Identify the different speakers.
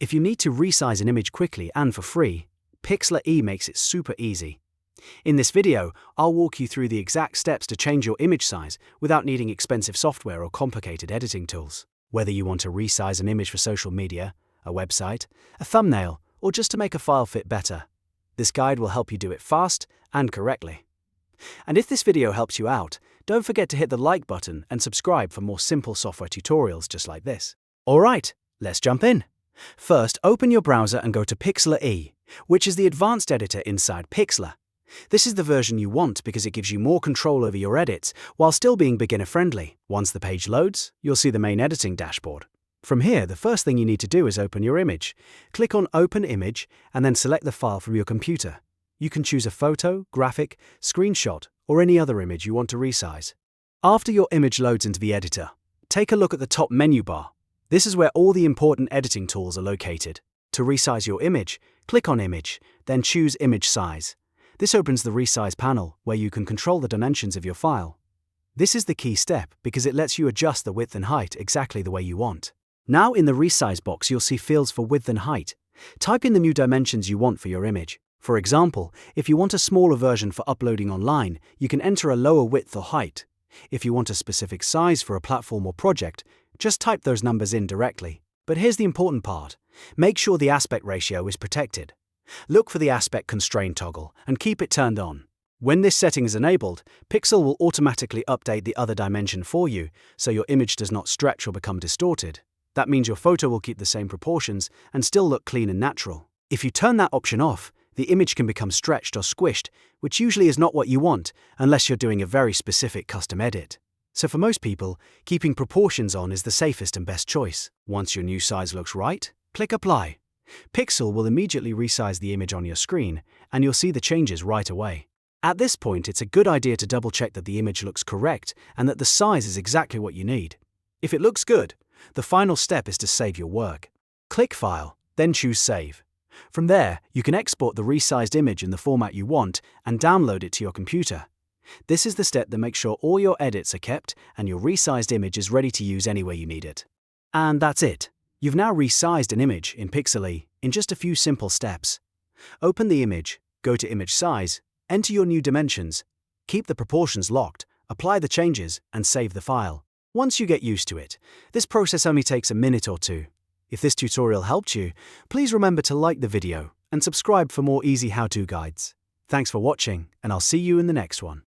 Speaker 1: If you need to resize an image quickly and for free, Pixlr E makes it super easy. In this video, I'll walk you through the exact steps to change your image size without needing expensive software or complicated editing tools. Whether you want to resize an image for social media, a website, a thumbnail, or just to make a file fit better, this guide will help you do it fast and correctly. And if this video helps you out, don't forget to hit the like button and subscribe for more simple software tutorials just like this. Alright, let's jump in. First, open your browser and go to Pixlr E, which is the advanced editor inside Pixlr. This is the version you want because it gives you more control over your edits while still being beginner-friendly. Once the page loads, you'll see the main editing dashboard. From here, the first thing you need to do is open your image. Click on Open Image and then select the file from your computer. You can choose a photo, graphic, screenshot, or any other image you want to resize. After your image loads into the editor, take a look at the top menu bar. This is where all the important editing tools are located. To resize your image, click on Image, then choose Image Size. This opens the Resize panel, where you can control the dimensions of your file. This is the key step because it lets you adjust the width and height exactly the way you want. Now in the Resize box you'll see fields for width and height. Type in the new dimensions you want for your image. For example, if you want a smaller version for uploading online, you can enter a lower width or height. If you want a specific size for a platform or project, just type those numbers in directly. But here's the important part. Make sure the aspect ratio is protected. Look for the aspect constrain toggle and keep it turned on. When this setting is enabled, Pixlr will automatically update the other dimension for you, so your image does not stretch or become distorted. That means your photo will keep the same proportions and still look clean and natural. If you turn that option off, the image can become stretched or squished, which usually is not what you want unless you're doing a very specific custom edit. So for most people, keeping proportions on is the safest and best choice. Once your new size looks right, click Apply. Pixlr will immediately resize the image on your screen, and you'll see the changes right away. At this point, it's a good idea to double-check that the image looks correct and that the size is exactly what you need. If it looks good, the final step is to save your work. Click File, then choose Save. From there, you can export the resized image in the format you want and download it to your computer. This is the step that makes sure all your edits are kept and your resized image is ready to use anywhere you need it. And that's it. You've now resized an image in Pixlr E in just a few simple steps. Open the image, go to Image Size, enter your new dimensions, keep the proportions locked, apply the changes, and save the file. Once you get used to it, this process only takes a minute or two. If this tutorial helped you, please remember to like the video and subscribe for more easy how-to guides. Thanks for watching, and I'll see you in the next one.